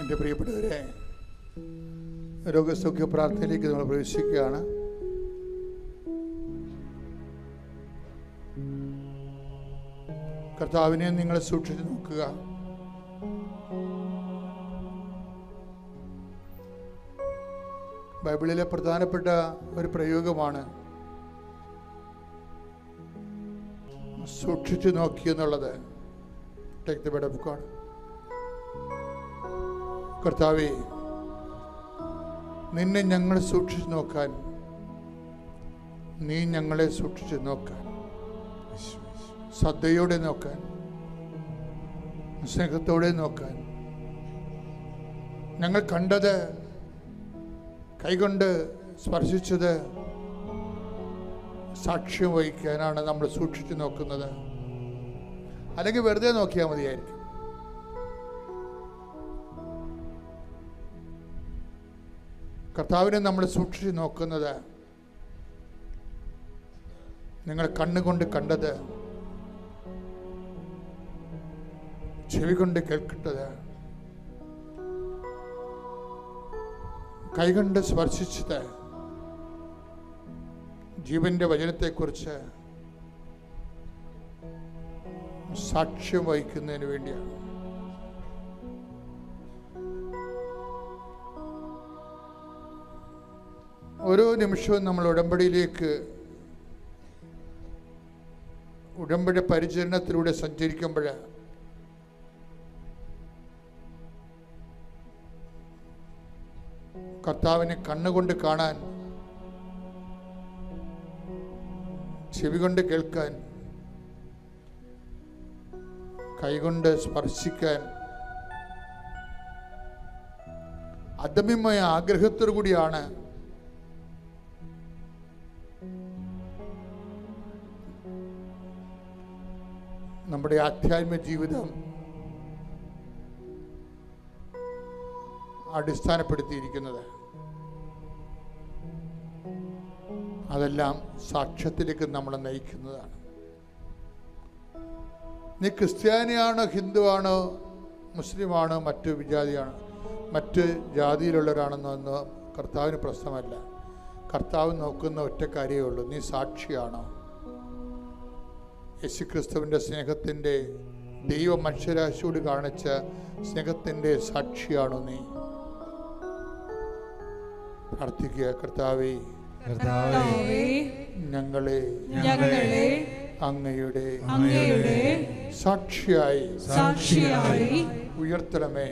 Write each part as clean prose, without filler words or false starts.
എൻ്റെ പ്രിയപ്പെട്ടവരെ, രോഗസൗഖ്യ പ്രാർത്ഥനയിലേക്ക് നമ്മൾ പ്രവേശിക്കുകയാണ്. കർത്താവിനെ നിങ്ങൾ സൂക്ഷിച്ചു നോക്കുക. ബൈബിളിലെ പ്രധാനപ്പെട്ട ഒരു പ്രയോഗമാണ് സൂക്ഷിച്ചു നോക്കി എന്നുള്ളത്. Take the word of God. കർത്താവേ, നിന്നെ ഞങ്ങൾ സൂക്ഷിച്ചു നോക്കാൻ, നീ ഞങ്ങളെ സൂക്ഷിച്ചു നോക്കാൻ, ശ്രദ്ധയോടെ നോക്കാൻ, സ്നേഹത്തോടെ നോക്കാൻ, ഞങ്ങൾ കണ്ടത്, കൈകൊണ്ട് സ്പർശിച്ചത് സാക്ഷ്യം വഹിക്കാനാണ് നമ്മൾ സൂക്ഷിച്ചു നോക്കുന്നത്. അല്ലെങ്കിൽ വെറുതെ നോക്കിയാൽ മതിയായിരിക്കും. കർത്താവിനെ നമ്മൾ സൂക്ഷിച്ചു നോക്കുന്നത്, നിങ്ങൾ കണ്ണുകൊണ്ട് കണ്ടത്, ചെവി കൊണ്ട് കേൾക്കേണ്ടത്, കൈകൊണ്ട് സ്പർശിച്ചത്, ജീവന്റെ വചനത്തെക്കുറിച്ച് സാക്ഷ്യം വഹിക്കുന്നതിന് വേണ്ടിയാണ്. ഓരോ നിമിഷവും നമ്മൾ ഉടമ്പടി പരിചരണത്തിലൂടെ സഞ്ചരിക്കുമ്പോൾ കർത്താവിനെ കണ്ണുകൊണ്ട് കാണാൻ, ചെവി കൊണ്ട് കേൾക്കാൻ, കൈകൊണ്ട് സ്പർശിക്കാൻ അദമ്യമായ ആഗ്രഹത്തോടു കൂടിയാണ് നമ്മുടെ ആധ്യാത്മിക ജീവിതം അടിസ്ഥാനപ്പെടുത്തിയിരിക്കുന്നത്. അതെല്ലാം സാക്ഷ്യത്തിലേക്ക് നമ്മളെ നയിക്കുന്നതാണ്. നീ ക്രിസ്ത്യാനിയാണോ, ഹിന്ദുവാണോ, മുസ്ലിമാണോ, മറ്റു വിജാതിയാണോ, മറ്റ് ജാതിയിലുള്ളവരാണെന്നോ കർത്താവിന് പ്രശ്നമല്ല. കർത്താവ് നോക്കുന്ന ഒറ്റ കാര്യമേ ഉള്ളൂ, നീ സാക്ഷിയാണോ? യേശുക്രിസ്തുവിൻ്റെ സ്നേഹത്തിൻ്റെ, ദൈവ മനുഷ്യരാശിയോട് കാണിച്ച സ്നേഹത്തിൻ്റെ സാക്ഷിയാണോ നീ? പ്രാർത്ഥിക്കുക. കർത്താവേ, ഞങ്ങളെ അങ്ങയുടെ സാക്ഷിയായി ഉയർത്തണമേ,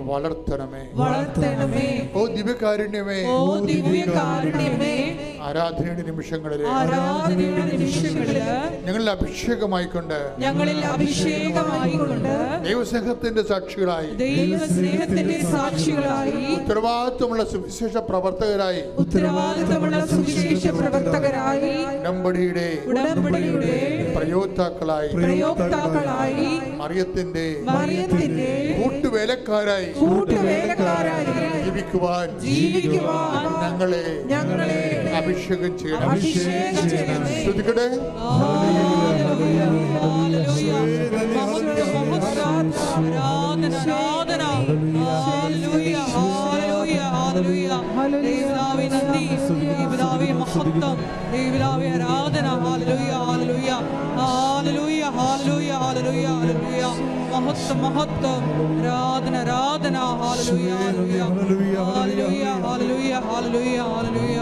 വളർത്തണമേ. ഓ ദിവ്യകാരുണ്യമേ, ആരാധനയുടെ നിമിഷങ്ങളിലെ ഞങ്ങളിൽ അഭിഷേകമായിക്കൊണ്ട് ദൈവസ്നേഹത്തിന്റെ സാക്ഷികളായി, ഉത്തരവാദിത്വമുള്ള സുവിശേഷ പ്രവർത്തകരായി, ഉടമ്പടിയുടെ പ്രയോക്താക്കളായി, മറിയത്തിന്റെ കൂട്ടുവേലക്കാരായി ജീവിക്കുവാൻ ഞങ്ങളെ അഭിഷേകം ചെയ്യണം. ശ്രുതിക്കട്ടെ. മഹത്വം, ആരാധന, ആരാധന. ഹല്ലേലൂയ, ഹല്ലേലൂയ, ഹല്ലേലൂയ, ഹല്ലേലൂയ, ഹല്ലേലൂയ, ഹല്ലേലൂയ.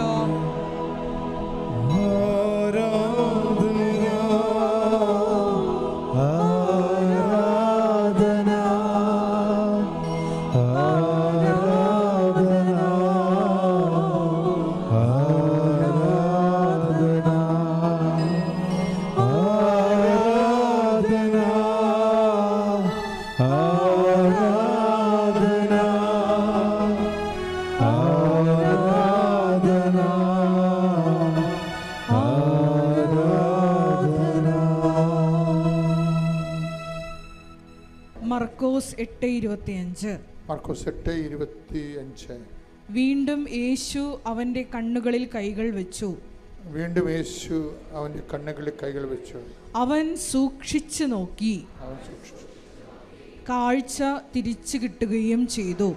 മർക്കോസ് 8:25. വീണ്ടും യേശു അവന്റെ കണ്ണുകളിൽ കൈകൾ വെച്ചു. അവൻ സൂക്ഷിച്ചു നോക്കി. കാഴ്ച തിരിച്ചു കിട്ടുകയും ചെയ്തു.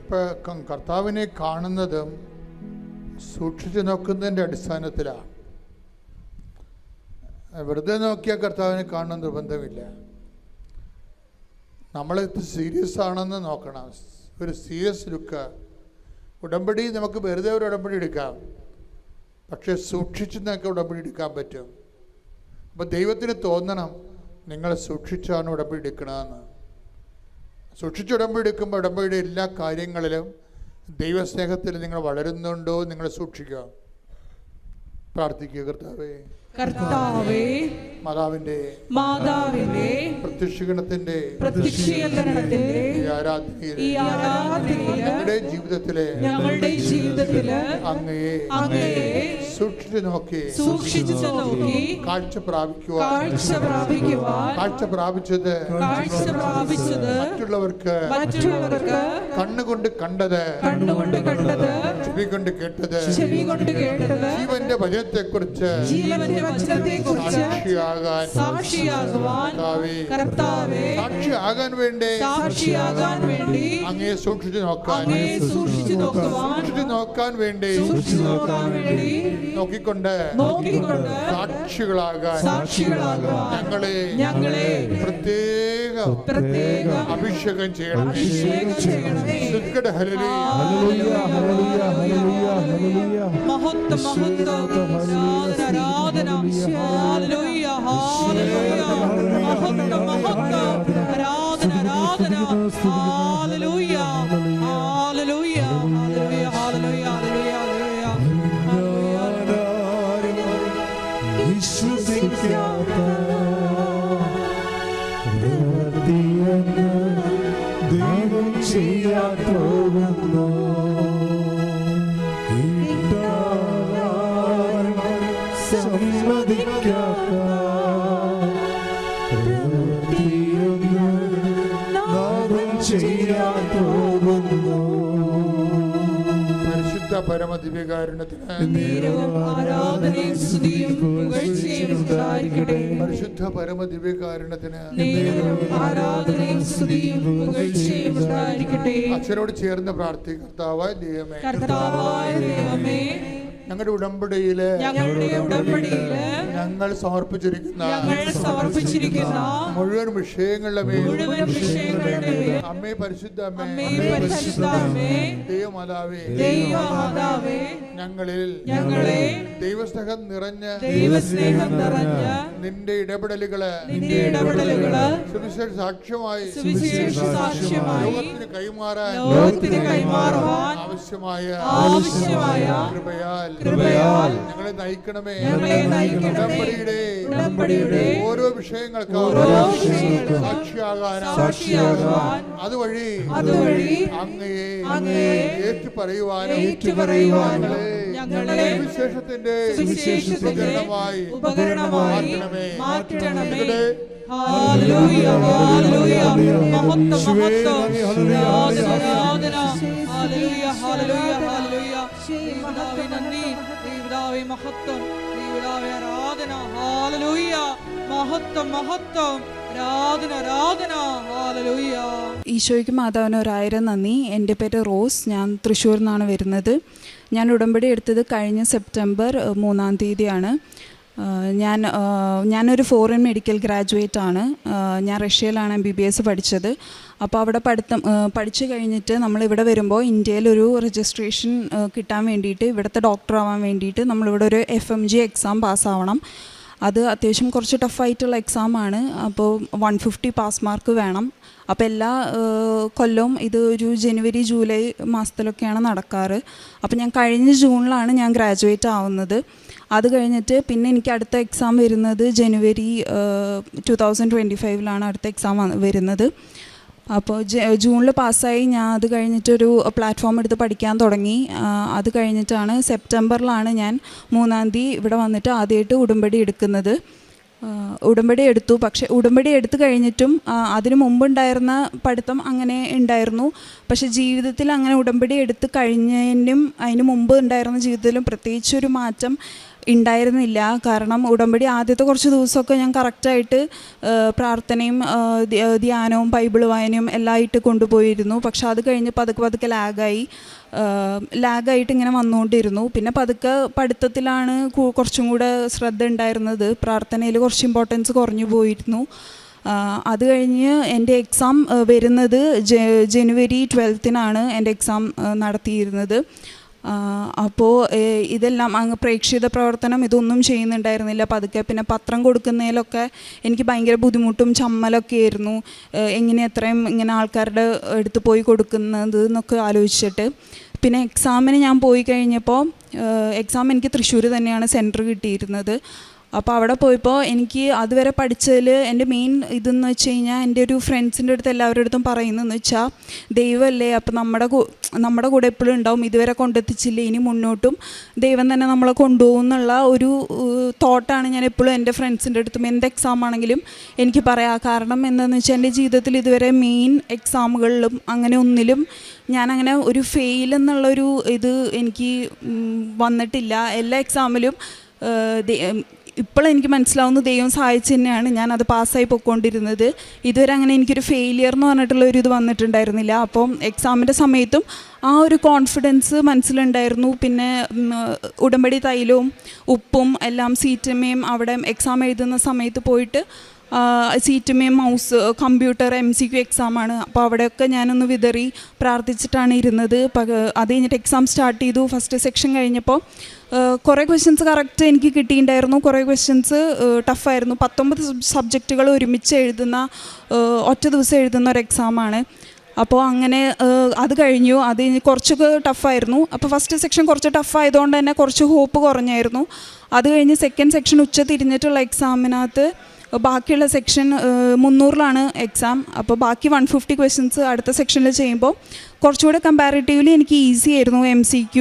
ഇപ്പം കർത്താവിനെ കാണുന്നതും സൂക്ഷിച്ചു നോക്കുന്നതിൻ്റെ അടിസ്ഥാനത്തിലാണ്. വെറുതെ നോക്കിയാൽ കർത്താവിനെ കാണുന്ന നിർബന്ധമില്ല. നമ്മളിത് സീരിയസ് ആണെന്ന് നോക്കണം. ഒരു സീരിയസ് ലുക്ക്. ഉടമ്പടി നമുക്ക് വെറുതെ ഒരു ഉടമ്പടി എടുക്കാം, പക്ഷെ സൂക്ഷിച്ച് നിങ്ങൾക്ക് ഉടമ്പടി എടുക്കാൻ പറ്റും. അപ്പോൾ ദൈവത്തിന് തോന്നണം നിങ്ങൾ സൂക്ഷിച്ചാണ് ഉടമ്പടി എടുക്കണമെന്ന്. സൂക്ഷിച്ച് ഉടമ്പടി എടുക്കുമ്പോൾ ഉടമ്പടിയുടെ എല്ലാ കാര്യങ്ങളിലും ദൈവസ്നേഹത്തിൽ നിങ്ങൾ വളരുന്നുണ്ടോ നിങ്ങൾ സൂക്ഷിക്കുക. പ്രാർത്ഥിക്കുക. കർത്താവേ, മാതാവിന്റെ പ്രത്യക്ഷീകരണത്തിന്റെ ഈ ആരാധനയിൽ ഞങ്ങളുടെ ജീവിതത്തില് അങ്ങയെ സൂക്ഷിച്ചു നോക്കി കാഴ്ച പ്രാപിച്ചത് മറ്റുള്ളവർക്ക് കണ്ണുകൊണ്ട് കണ്ടത് ചെവി കൊണ്ട് കേട്ടത് ജീവന്റെ വചനത്തെക്കുറിച്ച് സാക്ഷിയാകാൻ വേണ്ടി അങ്ങയെ സൂക്ഷിച്ചു നോക്കാൻ വേണ്ടി നോക്കിക്കൊണ്ട് സാക്ഷികളാകാൻ ഞങ്ങളെ പ്രത്യേക അഭിഷേകം ചെയ്യണം. ദൈവം ചെയ്യാൻ പോകുന്നു. സമ്മതിക്കാത്ത ചെയ്യാൻ പോകുന്നു. പരിശുദ്ധ പരമദിവ്യകാരുണ്യത്തിന് പരിശുദ്ധ പരമദിവ്യകാരുണ്യത്തിന് അച്ഛനോട് ചേർന്ന് പ്രാർത്ഥിക്കുക. കർത്താവായ ദൈവമേ, ഞങ്ങളുടെ ഉടമ്പടിയില് ഞങ്ങൾ സമർപ്പിച്ചിരിക്കുന്ന മുഴുവൻ വിഷയങ്ങളുടെ അമ്മേ, പരിശുദ്ധ അമ്മേ, ദൈവമാതാവേ, ഞങ്ങളിൽ ദൈവസ്നേഹം നിറഞ്ഞ് നിന്റെ ഇടപെടലുകള് സുവിശേഷ സാക്ഷ്യമായി ലോകത്തിന് കൈമാറാൻ ആവശ്യമായ കൃപയാൽ ഞങ്ങളെ നയിക്കണമേ. ഉടമ്പടിയുടെ ഓരോ വിഷയങ്ങൾക്കും സാക്ഷിയാകാൻ അതുവഴി അങ്ങയെ ഏറ്റുപറയുവാനും ഞങ്ങളെ വിശേഷത്തിന്റെ ഉപകരണമായി മാറ്റണമേ. ഹല്ലേലൂയ, ഹല്ലേലൂയ, മഹത്വം, മഹത്വം, ആരാധന, ഹല്ലേലൂയ, ഹല്ലേലൂയ, ഹല്ലേലൂയ. ദൈവമേ നന്ദി, ദൈവമേ മഹത്വം, ദൈവമേ ആരാധന, ഹല്ലേലൂയ, മഹത്വം, മഹത്വം, ആരാധന, ആരാധന, ഹല്ലേലൂയ. ഈശോയ്ക്ക് മാതാവിന് 1000 നന്ദി. എൻ്റെ പേര് റോസ്. ഞാൻ തൃശ്ശൂരിൽ നിന്നാണ് വരുന്നത്. ഞാൻ ഉടമ്പടി എടുത്തത് കഴിഞ്ഞ സെപ്റ്റംബർ 3-ാം തീയതിയാണ്. ഞാനൊരു ഫോറിൻ മെഡിക്കൽ ഗ്രാജുവേറ്റ് ആണ്. ഞാൻ റഷ്യയിലാണ് MBBS പഠിച്ചത്. അപ്പോൾ അവിടെ പഠിച്ചു കഴിഞ്ഞിട്ട് നമ്മളിവിടെ വരുമ്പോൾ ഇന്ത്യയിലൊരു രജിസ്ട്രേഷൻ കിട്ടാൻ വേണ്ടിയിട്ട്, ഇവിടുത്തെ ഡോക്ടറാവാൻ വേണ്ടിയിട്ട് നമ്മളിവിടെ ഒരു FMG എക്സാം പാസ്സാവണം. അത് അത്യാവശ്യം കുറച്ച് ടഫായിട്ടുള്ള എക്സാമാണ്. അപ്പോൾ 150 പാസ് മാർക്ക് വേണം. അപ്പോൾ എല്ലാ കൊല്ലവും ഇത് ഒരു ജനുവരി ജൂലൈ മാസത്തിലൊക്കെയാണ് നടക്കാറ്. അപ്പോൾ ഞാൻ കഴിഞ്ഞ ജൂണിലാണ് ഞാൻ ഗ്രാജുവേറ്റ് ആവുന്നത്. അത് കഴിഞ്ഞിട്ട് പിന്നെ എനിക്ക് അടുത്ത എക്സാം വരുന്നത് ജനുവരി 2025 അടുത്ത എക്സാം വരുന്നത്. അപ്പോൾ ജൂണിൽ പാസ്സായി. ഞാൻ അത് കഴിഞ്ഞിട്ടൊരു പ്ലാറ്റ്ഫോം എടുത്ത് പഠിക്കാൻ തുടങ്ങി. അത് കഴിഞ്ഞിട്ടാണ് സെപ്റ്റംബറിലാണ് ഞാൻ 3-ാം തീയതി ഇവിടെ വന്നിട്ട് ആദ്യമായിട്ട് ഉടമ്പടി എടുക്കുന്നത്. ഉടമ്പടി എടുത്തു. പക്ഷേ ഉടമ്പടി എടുത്തു കഴിഞ്ഞിട്ടും അതിന് മുമ്പുണ്ടായിരുന്ന പഠിത്തം അങ്ങനെ ഉണ്ടായിരുന്നു. പക്ഷേ ജീവിതത്തിൽ അങ്ങനെ ഉടമ്പടി എടുത്ത് കഴിഞ്ഞതിനും അതിന് മുമ്പ് ഉണ്ടായിരുന്ന ജീവിതത്തിലും പ്രത്യേകിച്ചൊരു മാറ്റം ഉണ്ടായിരുന്നില്ല. കാരണം ഉടമ്പടി ആദ്യത്തെ കുറച്ച് ദിവസമൊക്കെ ഞാൻ കറക്റ്റായിട്ട് പ്രാർത്ഥനയും ധ്യാനവും ബൈബിൾ വായനയും എല്ലാം ആയിട്ട് കൊണ്ടുപോയിരുന്നു. പക്ഷെ അത് കഴിഞ്ഞ് പതുക്കെ ലാഗായിട്ട് ഇങ്ങനെ വന്നുകൊണ്ടിരുന്നു. പിന്നെ പതുക്കെ പഠിത്തത്തിലാണ് കുറച്ചും കൂടെ ശ്രദ്ധ ഉണ്ടായിരുന്നത്. പ്രാർത്ഥനയിൽ കുറച്ച് ഇമ്പോർട്ടൻസ് കുറഞ്ഞു പോയിരുന്നു. അത് കഴിഞ്ഞ് എൻ്റെ എക്സാം വരുന്നത് ജനുവരി 12-നാണ് എൻ്റെ എക്സാം നടത്തിയിരുന്നത്. അപ്പോൾ ഇതെല്ലാം അങ്ങ് പ്രേക്ഷിത പ്രവർത്തനം ഇതൊന്നും ചെയ്യുന്നുണ്ടായിരുന്നില്ല. പതുക്കെ പിന്നെ പത്രം കൊടുക്കുന്നതിലൊക്കെ എനിക്ക് ഭയങ്കര ബുദ്ധിമുട്ടും ചമ്മലൊക്കെ ആയിരുന്നു. എങ്ങനെ എത്രയും ഇങ്ങനെ ആൾക്കാരുടെ അടുത്ത് പോയി കൊടുക്കുന്നത് എന്നൊക്കെ ആലോചിച്ചിട്ട് പിന്നെ എക്സാമിന് ഞാൻ പോയി കഴിഞ്ഞപ്പോൾ എക്സാം എനിക്ക് തൃശ്ശൂർ തന്നെയാണ് സെൻറ്റർ കിട്ടിയിരുന്നത്. അപ്പോൾ അവിടെ പോയപ്പോൾ എനിക്ക് അതുവരെ പഠിച്ചതിൽ എൻ്റെ മെയിൻ ഇതെന്ന് വെച്ച് കഴിഞ്ഞാൽ എൻ്റെ ഒരു ഫ്രണ്ട്സിൻ്റെ അടുത്ത് എല്ലാവരുടെ അടുത്തും പറയുന്നതെന്ന് വെച്ചാൽ ദൈവമല്ലേ, അപ്പോൾ നമ്മുടെ കൂടെ എപ്പോഴും ഉണ്ടാവും, ഇതുവരെ കൊണ്ടെത്തിച്ചില്ലേ ഇനി മുന്നോട്ടും ദൈവം തന്നെ നമ്മളെ കൊണ്ടുപോകും എന്നുള്ള ഒരു തോട്ടാണ് ഞാൻ എപ്പോഴും എൻ്റെ ഫ്രണ്ട്സിൻ്റെ അടുത്തും എന്ത് എക്സാം ആണെങ്കിലും എനിക്ക് പറയാം. കാരണം എന്താണെന്ന് വെച്ചാൽ എൻ്റെ ജീവിതത്തിൽ ഇതുവരെ മെയിൻ എക്സാമുകളിലും അങ്ങനെ ഒന്നിലും ഞാനങ്ങനെ ഒരു ഫെയിൽ എന്നുള്ളൊരു ഇത് എനിക്ക് വന്നിട്ടില്ല. എല്ലാ എക്സാമിലും ഇപ്പോഴെനിക്ക് മനസ്സിലാവുന്ന ദൈവം സഹായിച്ച് തന്നെയാണ് ഞാനത് പാസ്സായി പോയിക്കൊണ്ടിരുന്നത്. ഇതുവരെ അങ്ങനെ എനിക്കൊരു ഫെയിലിയർ എന്ന് പറഞ്ഞിട്ടുള്ള ഒരു ഇത് വന്നിട്ടുണ്ടായിരുന്നില്ല. അപ്പം എക്സാമിൻ്റെ സമയത്തും ആ ഒരു കോൺഫിഡൻസ് മനസ്സിലുണ്ടായിരുന്നു. പിന്നെ ഉടമ്പടി തൈലവും ഉപ്പും എല്ലാം സീറ്റമ്മയും അവിടെ എക്സാം എഴുതുന്ന സമയത്ത് പോയിട്ട് സീറ്റമ്മയും മൗസ് കമ്പ്യൂട്ടർ MCQ എക്സാമാണ്. അപ്പോൾ അവിടെയൊക്കെ ഞാനൊന്ന് വിതറി പ്രാർത്ഥിച്ചിട്ടാണ് ഇരുന്നത്. അത് കഴിഞ്ഞിട്ട് എക്സാം സ്റ്റാർട്ട് ചെയ്തു. ഫസ്റ്റ് സെക്ഷൻ കഴിഞ്ഞപ്പോൾ കുറേ ക്വസ്റ്റ്യൻസ് കറക്റ്റ് എനിക്ക് കിട്ടിയിട്ടുണ്ടായിരുന്നു, കുറേ ക്വസ്റ്റ്യൻസ് ടഫായിരുന്നു. 19 സബ്ജക്റ്റുകൾ ഒരുമിച്ച് എഴുതുന്ന ഒറ്റ ദിവസം എഴുതുന്ന ഒരു എക്സാമാണ്. അപ്പോൾ അങ്ങനെ അത് കഴിഞ്ഞു. അത് കുറച്ചൊക്കെ ടഫായിരുന്നു. അപ്പോൾ ഫസ്റ്റ് സെക്ഷൻ കുറച്ച് ടഫായതുകൊണ്ട് തന്നെ കുറച്ച് ഹോപ്പ് കുറഞ്ഞായിരുന്നു. അത് കഴിഞ്ഞ് സെക്കൻഡ് സെക്ഷൻ ഉച്ച തിരിഞ്ഞിട്ടുള്ള എക്സാമിനകത്ത് ബാക്കിയുള്ള സെക്ഷൻ 300-ലാണ് എക്സാം. അപ്പോൾ ബാക്കി 150 ക്വസ്റ്റ്യൻസ് അടുത്ത സെക്ഷനിൽ ചെയ്യുമ്പോൾ കുറച്ചുകൂടെ കമ്പാരിറ്റീവ്ലി എനിക്ക് ഈസി ആയിരുന്നു MCQ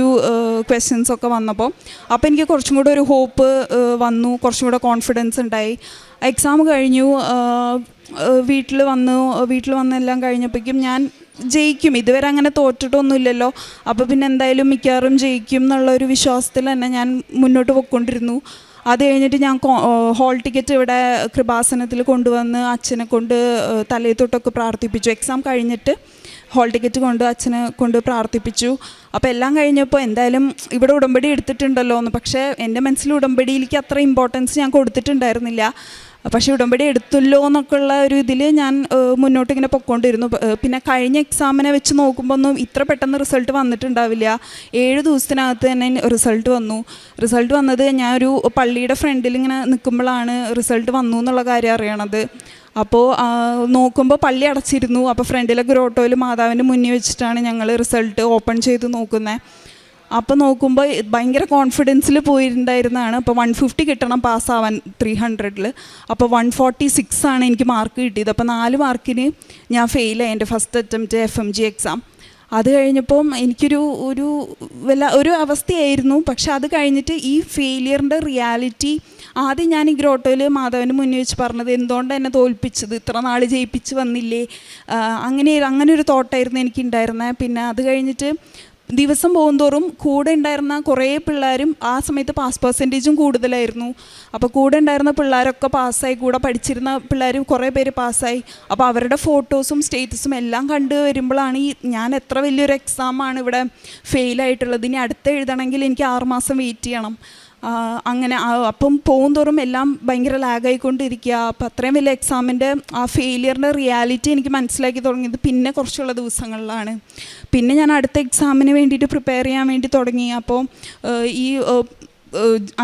ക്വസ്റ്റ്യൻസ് ഒക്കെ വന്നപ്പോൾ. അപ്പോൾ എനിക്ക് കുറച്ചും കൂടെ ഒരു ഹോപ്പ് വന്നു, കുറച്ചും കൂടെ കോൺഫിഡൻസ് ഉണ്ടായി. എക്സാം കഴിഞ്ഞു, വീട്ടിൽ വന്നെല്ലാം കഴിഞ്ഞപ്പോഴേക്കും ഞാൻ ജയിക്കും, ഇതുവരെ അങ്ങനെ തോറ്റിട്ടൊന്നുമില്ലല്ലോ, അപ്പോൾ പിന്നെ എന്തായാലും മിക്കവാറും ജയിക്കും എന്നുള്ളൊരു വിശ്വാസത്തിൽ തന്നെ ഞാൻ മുന്നോട്ട് പോയിക്കൊണ്ടിരുന്നു. അത് കഴിഞ്ഞിട്ട് ഞാൻ ഹോൾ ടിക്കറ്റ് ഇവിടെ കൃപാസനത്തിൽ കൊണ്ടുവന്ന് അച്ഛനെ കൊണ്ട് തലയിൽ തൊട്ടൊക്കെ പ്രാർത്ഥിപ്പിച്ചു. എക്സാം കഴിഞ്ഞിട്ട് ഹോൾ ടിക്കറ്റ് കൊണ്ട് അച്ഛനെ കൊണ്ട് പ്രാർത്ഥിപ്പിച്ചു. അപ്പോൾ എല്ലാം കഴിഞ്ഞപ്പോൾ എന്തായാലും ഇവിടെ ഉടമ്പടി എടുത്തിട്ടുണ്ടല്ലോ എന്ന്. പക്ഷേ എൻ്റെ മനസ്സിൽ ഉടമ്പടിയിലേക്ക് അത്ര ഇമ്പോർട്ടൻസ് ഞാൻ കൊടുത്തിട്ടുണ്ടായിരുന്നില്ല. പക്ഷേ ഉടമ്പടി എടുത്തല്ലോ എന്നൊക്കെ ഉള്ള ഒരു ഇതിൽ ഞാൻ മുന്നോട്ട് ഇങ്ങനെ പൊയ്ക്കൊണ്ടിരുന്നു. പിന്നെ കഴിഞ്ഞ എക്സാമിനെ വെച്ച് നോക്കുമ്പോൾ ഒന്നും ഇത്ര പെട്ടെന്ന് റിസൾട്ട് വന്നിട്ടുണ്ടാവില്ല. 7 ദിവസത്തിനകത്ത് തന്നെ റിസൾട്ട് വന്നു. റിസൾട്ട് വന്നത് ഞാൻ ഒരു പള്ളിയുടെ ഫ്രണ്ടിൽ ഇങ്ങനെ നിൽക്കുമ്പോഴാണ് റിസൾട്ട് വന്നു എന്നുള്ള കാര്യം അറിയണത്. അപ്പോൾ നോക്കുമ്പോൾ പള്ളി അടച്ചിരുന്നു. അപ്പോൾ ഫ്രണ്ടിലെ ഗ്രോട്ടോയിൽ മാതാവിൻ്റെ മുന്നിൽ വെച്ചിട്ടാണ് ഞങ്ങൾ റിസൾട്ട് ഓപ്പൺ ചെയ്ത് നോക്കുന്നത്. അപ്പോൾ നോക്കുമ്പോൾ ഭയങ്കര കോൺഫിഡൻസിൽ പോയിട്ടുണ്ടായിരുന്നതാണ്. അപ്പോൾ 150 കിട്ടണം പാസ്സാവാൻ 300-ൽ. അപ്പോൾ 146 ആണ് എനിക്ക് മാർക്ക് കിട്ടിയത്. അപ്പോൾ 4 മാർക്കിന് ഞാൻ ഫെയിലായി എൻ്റെ ഫസ്റ്റ് അറ്റംപ്റ്റ് FMG എക്സാം. അത് കഴിഞ്ഞപ്പം എനിക്കൊരു ഒരു അവസ്ഥയായിരുന്നു. പക്ഷെ അത് കഴിഞ്ഞിട്ട് ഈ ഫെയിലിയറിൻ്റെ റിയാലിറ്റി ആദ്യം ഞാൻ ഈ ഗ്രോട്ടോയിൽ മാധവന് മുന്നിൽ വെച്ച് പറഞ്ഞത്, എന്തുകൊണ്ട് എന്നെ തോൽപ്പിച്ചത്, ഇത്ര നാൾ ജയിപ്പിച്ച് വന്നില്ലേ, അങ്ങനെ ഒരു തോട്ടായിരുന്നു എനിക്കുണ്ടായിരുന്നത്. പിന്നെ അത് കഴിഞ്ഞിട്ട് ദിവസം പോകുന്തോറും കൂടെ ഉണ്ടായിരുന്ന കുറേ പിള്ളേരും ആ സമയത്ത് പാസ് പെർസെൻറ്റേജും കൂടുതലായിരുന്നു. അപ്പോൾ കൂടെ ഉണ്ടായിരുന്ന പിള്ളേരൊക്കെ പാസ്സായി, കൂടെ പഠിച്ചിരുന്ന പിള്ളേരും കുറേ പേര് പാസ്സായി. അപ്പോൾ അവരുടെ ഫോട്ടോസും സ്റ്റേറ്റസും എല്ലാം കണ്ടു വരുമ്പോഴാണ് ഞാൻ എത്ര വലിയൊരു എക്സാമാണ് ഇവിടെ ഫെയിലായിട്ടുള്ളത്, ഇനി അടുത്ത് എഴുതണമെങ്കിൽ എനിക്ക് 6 മാസം വെയിറ്റ് ചെയ്യണം. അങ്ങനെ അപ്പം പോകുന്തോറും എല്ലാം ഭയങ്കര ലാഗായിക്കൊണ്ടിരിക്കുക. അപ്പം അത്രയും വലിയ എക്സാമിൻ്റെ ആ ഫെയിലിയറിൻ്റെ റിയാലിറ്റി എനിക്ക് മനസ്സിലാക്കി തുടങ്ങിയത് പിന്നെ കുറച്ചുള്ള ദിവസങ്ങളിലാണ്. പിന്നെ ഞാൻ അടുത്ത എക്സാമിന് വേണ്ടിയിട്ട് പ്രിപ്പയർ ചെയ്യാൻ വേണ്ടി തുടങ്ങി. അപ്പോൾ ഈ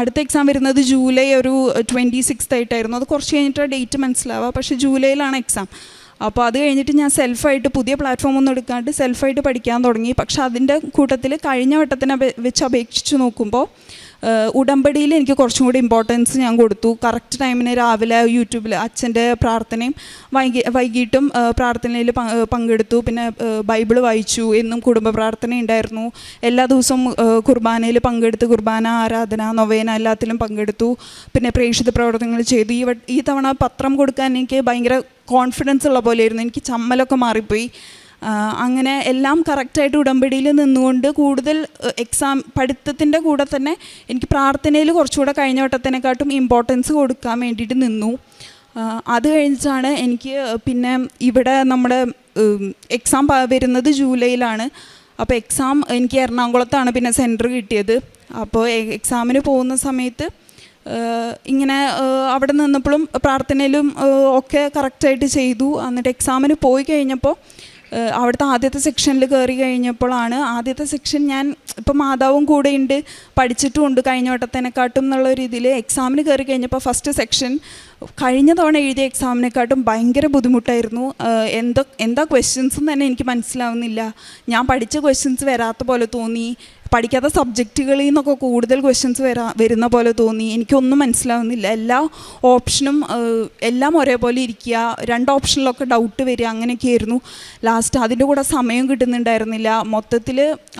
അടുത്ത എക്സാം വരുന്നത് ജൂലൈ ഒരു 26th ആയിട്ടായിരുന്നു. അത് കുറച്ച് കഴിഞ്ഞിട്ട് ഡേറ്റ് മനസ്സിലാവുക, പക്ഷേ ജൂലൈയിലാണ് എക്സാം. അപ്പോൾ അത് കഴിഞ്ഞിട്ട് ഞാൻ സെൽഫായിട്ട് പുതിയ പ്ലാറ്റ്ഫോം ഒന്നും എടുക്കാണ്ട് സെൽഫായിട്ട് പഠിക്കാൻ തുടങ്ങി. പക്ഷെ അതിൻ്റെ കൂട്ടത്തിൽ കഴിഞ്ഞ വട്ടത്തിനെ വെച്ച് അപേക്ഷിച്ച് നോക്കുമ്പോൾ ഉടമ്പടിയിൽ എനിക്ക് കുറച്ചും കൂടി ഇമ്പോർട്ടൻസ് ഞാൻ കൊടുത്തു. കറക്റ്റ് ടൈമിന് രാവിലെ യൂട്യൂബിൽ അച്ഛൻ്റെ പ്രാർത്ഥനയും വൈകിട്ടും പ്രാർത്ഥനയിൽ പങ്കെടുത്തു. പിന്നെ ബൈബിൾ വായിച്ചു, എന്നും കുടുംബ പ്രാർത്ഥന ഉണ്ടായിരുന്നു. എല്ലാ ദിവസവും കുർബാനയിൽ പങ്കെടുത്ത് കുർബാന, ആരാധന, നൊവേന എല്ലാത്തിലും പങ്കെടുത്തു. പിന്നെ പ്രേക്ഷിത പ്രവർത്തനങ്ങൾ ചെയ്തു. ഈ തവണ പത്രം കൊടുക്കാൻ എനിക്ക് ഭയങ്കര കോൺഫിഡൻസ് ഉള്ള പോലെയായിരുന്നു. എനിക്ക് ചമ്മലൊക്കെ മാറിപ്പോയി. അങ്ങനെ എല്ലാം കറക്റ്റായിട്ട് ഉടമ്പടിയിൽ നിന്നുകൊണ്ട് കൂടുതൽ പഠിത്തത്തിൻ്റെ കൂടെ തന്നെ എനിക്ക് പ്രാർത്ഥനയിൽ കുറച്ചുകൂടെ കഴിഞ്ഞ വട്ടത്തിനെക്കാട്ടും ഇമ്പോർട്ടൻസ് കൊടുക്കാൻ വേണ്ടിയിട്ട് നിന്നു. അത് കഴിഞ്ഞിട്ടാണ് എനിക്ക് പിന്നെ ഇവിടെ നമ്മുടെ എക്സാം വരുന്നത് ജൂലൈയിലാണ്. അപ്പോൾ എക്സാം എനിക്ക് എറണാകുളത്താണ് പിന്നെ സെൻറ്റർ കിട്ടിയത്. അപ്പോൾ എക്സാമിന് പോകുന്ന സമയത്ത് ഇങ്ങനെ അവിടെ നിന്നപ്പോഴും പ്രാർത്ഥനയിലും ഒക്കെ കറക്റ്റായിട്ട് ചെയ്തു. എന്നിട്ട് എക്സാമിന് പോയി കഴിഞ്ഞപ്പോൾ അവിടുത്തെ ആദ്യത്തെ സെക്ഷനിൽ കയറി കഴിഞ്ഞപ്പോഴാണ് ആദ്യത്തെ സെക്ഷൻ ഞാൻ ഇപ്പം മാതാവും കൂടെ ഉണ്ട്, പഠിച്ചിട്ടുമുണ്ട് കഴിഞ്ഞ വട്ടത്തിനെക്കാട്ടും എന്നുള്ള രീതിയിൽ എക്സാമിന് കയറി കഴിഞ്ഞപ്പോൾ ഫസ്റ്റ് സെക്ഷൻ കഴിഞ്ഞ തവണ എഴുതിയ എക്സാമിനെക്കാട്ടും ഭയങ്കര ബുദ്ധിമുട്ടായിരുന്നു. എന്താ ക്വസ്റ്റ്യൻസ് തന്നെ എനിക്ക് മനസ്സിലാവുന്നില്ല. ഞാൻ പഠിച്ച ക്വസ്റ്റ്യൻസ് വരാത്ത പോലെ തോന്നി. പഠിക്കാത്ത സബ്ജക്റ്റുകളിൽ നിന്നൊക്കെ കൂടുതൽ ക്വസ്റ്റ്യൻസ് വരുന്ന പോലെ തോന്നി. എനിക്കൊന്നും മനസ്സിലാവുന്നില്ല. എല്ലാ ഓപ്ഷനും എല്ലാം ഒരേപോലെ ഇരിക്കുക, 2 ഓപ്ഷനിലൊക്കെ ഡൗട്ട് വരിക, അങ്ങനെയൊക്കെയായിരുന്നു. ലാസ്റ്റ് അതിൻ്റെ കൂടെ സമയം കിട്ടുന്നുണ്ടായിരുന്നില്ല. മൊത്തത്തിൽ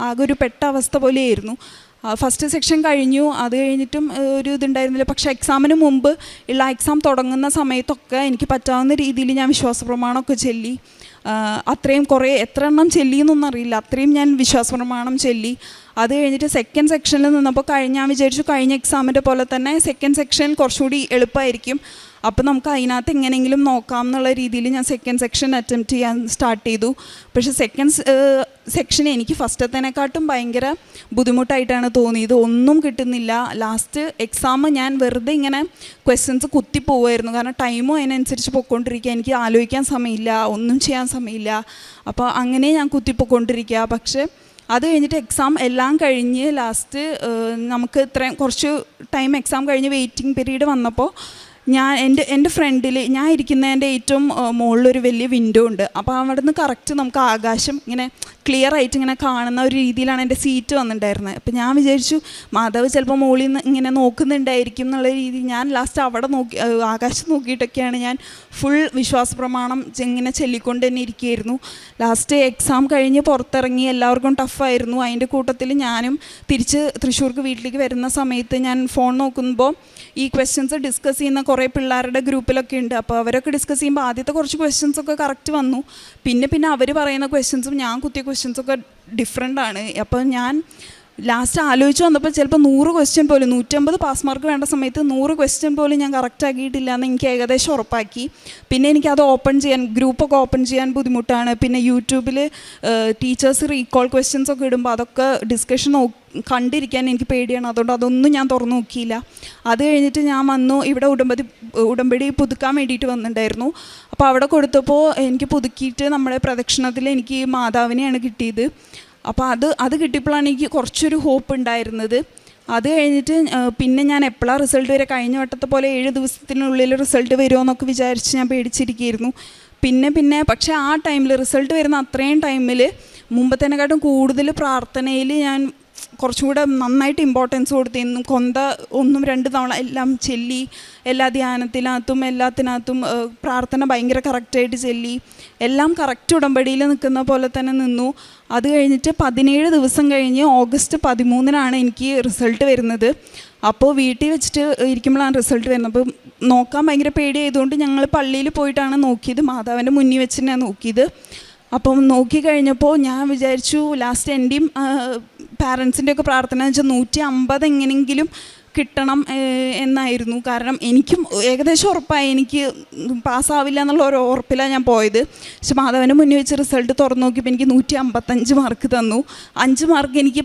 ആകെ ഒരു പെട്ട അവസ്ഥ പോലെയായിരുന്നു. ഫസ്റ്റ് സെക്ഷൻ കഴിഞ്ഞു. അത് കഴിഞ്ഞിട്ടും ഒരു ഇതുണ്ടായിരുന്നില്ല. പക്ഷേ എക്സാമിന് മുമ്പ് ഉള്ള എക്സാം തുടങ്ങുന്ന സമയത്തൊക്കെ എനിക്ക് പറ്റാവുന്ന രീതിയിൽ ഞാൻ വിശ്വാസപ്രമാണമൊക്കെ ചൊല്ലി. അത്രയും എത്ര എണ്ണം ചൊല്ലിയെന്നൊന്നും അറിയില്ല, അത്രയും ഞാൻ വിശ്വാസപ്രമാണം ചൊല്ലി. അത് കഴിഞ്ഞിട്ട് സെക്കൻഡ് സെക്ഷനിൽ നിന്നപ്പോൾ ഞാൻ വിചാരിച്ചു കഴിഞ്ഞ എക്സാമിൻ്റെ പോലെ തന്നെ സെക്കൻഡ് സെക്ഷൻ കുറച്ചുകൂടി എളുപ്പമായിരിക്കും, അപ്പോൾ നമുക്ക് അതിനകത്ത് എങ്ങനെയെങ്കിലും നോക്കാം എന്നുള്ള രീതിയിൽ ഞാൻ സെക്കൻഡ് സെക്ഷൻ അറ്റംപ്റ്റ് ചെയ്യാൻ സ്റ്റാർട്ട് ചെയ്തു. പക്ഷേ സെക്കൻഡ് സെക്ഷൻ എനിക്ക് ഫസ്റ്റത്തേനെക്കാട്ടും ഭയങ്കര ബുദ്ധിമുട്ടായിട്ടാണ് തോന്നിയത്. ഒന്നും കിട്ടുന്നില്ല. ലാസ്റ്റ് എക്സാം ഞാൻ വെറുതെ ഇങ്ങനെ ക്വസ്റ്റ്യൻസ് കുത്തിപ്പോവുമായിരുന്നു. കാരണം ടൈമും അതിനനുസരിച്ച് പൊയ്ക്കൊണ്ടിരിക്കുക. എനിക്ക് ആലോചിക്കാൻ സമയമില്ല, ഒന്നും ചെയ്യാൻ സമയമില്ല. അപ്പോൾ അങ്ങനെ ഞാൻ കുത്തിപ്പോയിക്കൊണ്ടിരിക്കുക. പക്ഷേ അത് കഴിഞ്ഞിട്ട് എക്സാം എല്ലാം കഴിഞ്ഞ് ലാസ്റ്റ് നമുക്ക് ഇത്രയും കുറച്ച് ടൈം എക്സാം കഴിഞ്ഞ് വെയിറ്റിംഗ് പീരീഡ് വന്നപ്പോൾ എൻ്റെ ഫ്രണ്ടിൽ ഞാൻ ഇരിക്കുന്നതിൻ്റെ ഏറ്റവും മുകളിലൊരു വലിയ വിൻഡോ ഉണ്ട്. അപ്പോൾ അവിടെ നിന്ന് കറക്റ്റ് നമുക്ക് ആകാശം ഇങ്ങനെ ക്ലിയർ ആയിട്ട് ഇങ്ങനെ കാണുന്ന ഒരു രീതിയിലാണ് എൻ്റെ സീറ്റ് വന്നിട്ടുണ്ടായിരുന്നത്. അപ്പോൾ ഞാൻ വിചാരിച്ചു മാധവ് ചിലപ്പോൾ മുകളിൽ നിന്ന് ഇങ്ങനെ നോക്കുന്നുണ്ടായിരിക്കും എന്നുള്ള രീതിയിൽ ഞാൻ ലാസ്റ്റ് അവിടെ ആകാശം നോക്കിയിട്ടൊക്കെയാണ് ഞാൻ ഫുൾ വിശ്വാസപ്രമാണം ഇങ്ങനെ ചൊല്ലിക്കൊണ്ട് തന്നെ ഇരിക്കുകയായിരുന്നു. ലാസ്റ്റ് എക്സാം കഴിഞ്ഞ് പുറത്തിറങ്ങി എല്ലാവർക്കും ടഫായിരുന്നു. അതിൻ്റെ കൂട്ടത്തിൽ ഞാനും തിരിച്ച് തൃശ്ശൂർക്ക് വീട്ടിലേക്ക് വരുന്ന സമയത്ത് ഞാൻ ഫോൺ നോക്കുമ്പോൾ ഈ ക്വസ്റ്റ്യൻസ് ഡിസ്കസ് ചെയ്യുന്ന കുറേ പിള്ളേരുടെ ഗ്രൂപ്പിലൊക്കെ ഉണ്ട്. അപ്പോൾ അവരൊക്കെ ഡിസ്കസ് ചെയ്യുമ്പോൾ ആദ്യത്തെ കുറച്ച് ക്വസ്റ്റ്യൻസൊക്കെ കറക്റ്റ് വന്നു. പിന്നെ അവർ പറയുന്ന ക്വസ്റ്റ്യൻസും ഞാൻ കുത്തിയ ക്വസ്റ്റ്യൻസൊക്കെ ഡിഫറെൻ്റ് ആണ്. അപ്പോൾ ഞാൻ ലാസ്റ്റ് ആലോചിച്ച് വന്നപ്പോൾ ചിലപ്പോൾ 100 ക്വസ്റ്റ്യൻ പോലും 150 പാസ് മാർക്ക് വേണ്ട സമയത്ത് 100 ക്വസ്റ്റ്യൻ പോലും ഞാൻ കറക്റ്റ് ആക്കിയിട്ടില്ല എന്ന് എനിക്ക് ഏകദേശം ഉറപ്പാക്കി. പിന്നെ എനിക്കത് ഗ്രൂപ്പൊക്കെ ഓപ്പൺ ചെയ്യാൻ ബുദ്ധിമുട്ടാണ്. പിന്നെ യൂട്യൂബിൽ ടീച്ചേഴ്സ് റീകോൾ ക്വസ്റ്റ്യൻസ് ഒക്കെ ഇടുമ്പോൾ അതൊക്കെ ഡിസ്കഷൻ കണ്ടിരിക്കാൻ എനിക്ക് പേടിയാണ്. അതുകൊണ്ട് അതൊന്നും ഞാൻ തുറന്നു നോക്കിയില്ല. അത് കഴിഞ്ഞിട്ട് ഞാൻ വന്നു ഇവിടെ ഉടമ്പടി പുതുക്കാൻ വേണ്ടിയിട്ട് വന്നിട്ടുണ്ടായിരുന്നു. അപ്പോൾ അവിടെ കൊടുത്തപ്പോൾ എനിക്ക് പുതുക്കിയിട്ട് നമ്മുടെ പ്രദക്ഷിണത്തിൽ എനിക്ക് മാതാവിനെയാണ് കിട്ടിയത്. അപ്പോൾ അത് കിട്ടിയപ്പോഴാണ് എനിക്ക് കുറച്ചൊരു ഹോപ്പ് ഉണ്ടായിരുന്നത്. അത് കഴിഞ്ഞിട്ട് പിന്നെ ഞാൻ എപ്പോഴാണ് റിസൾട്ട് വരെ കഴിഞ്ഞ വട്ടത്തെ പോലെ 7 ദിവസത്തിനുള്ളിൽ റിസൾട്ട് വരുമോ എന്നൊക്കെ വിചാരിച്ച് ഞാൻ പേടിച്ചിരിക്കുകയായിരുന്നു. പിന്നെ പക്ഷേ ആ ടൈമിൽ റിസൾട്ട് വരുന്ന അത്രയും ടൈമിൽ മുമ്പത്തേനെക്കാട്ടും കൂടുതൽ പ്രാർത്ഥനയിൽ ഞാൻ കുറച്ചും കൂടെ നന്നായിട്ട് ഇമ്പോർട്ടൻസ് കൊടുത്തു. 1-2 തവണ എല്ലാം ചൊല്ലി, എല്ലാ ധ്യാനത്തിനകത്തും എല്ലാത്തിനകത്തും പ്രാർത്ഥന ഭയങ്കര കറക്റ്റായിട്ട് ചൊല്ലി, എല്ലാം കറക്റ്റ് ഉടമ്പടിയിൽ നിൽക്കുന്ന പോലെ തന്നെ നിന്നു. അത് കഴിഞ്ഞിട്ട് 17 ദിവസം കഴിഞ്ഞ് ഓഗസ്റ്റ് 13-നാണ് എനിക്ക് റിസൾട്ട് വരുന്നത്. അപ്പോൾ വീട്ടിൽ വെച്ചിട്ട് ഇരിക്കുമ്പോഴാണ് റിസൾട്ട് വരുന്നത്. അപ്പോൾ നോക്കാൻ ഭയങ്കര പേടിയായതുകൊണ്ട് ഞങ്ങൾ പള്ളിയിൽ പോയിട്ടാണ് നോക്കിയത്, മാതാവിൻ്റെ മുന്നിൽ വെച്ച് തന്നെയാണ് നോക്കിയത്. അപ്പം നോക്കിക്കഴിഞ്ഞപ്പോൾ ഞാൻ വിചാരിച്ചു ലാസ്റ്റ് എൻ്റെയും പാരൻസിൻ്റെയൊക്കെ പ്രാർത്ഥന വെച്ചാൽ 150 എങ്ങനെയെങ്കിലും കിട്ടണം എന്നായിരുന്നു. കാരണം എനിക്കും ഏകദേശം ഉറപ്പായി എനിക്ക് പാസ്സാവില്ല എന്നുള്ള ഒരു ഉറപ്പിലാണ് ഞാൻ പോയത്. പക്ഷെ മാധവന് മുന്നേ വെച്ച് റിസൾട്ട് തുറന്നു നോക്കിയപ്പോൾ എനിക്ക് 155 മാർക്ക് തന്നു. 5 മാർക്ക് എനിക്ക്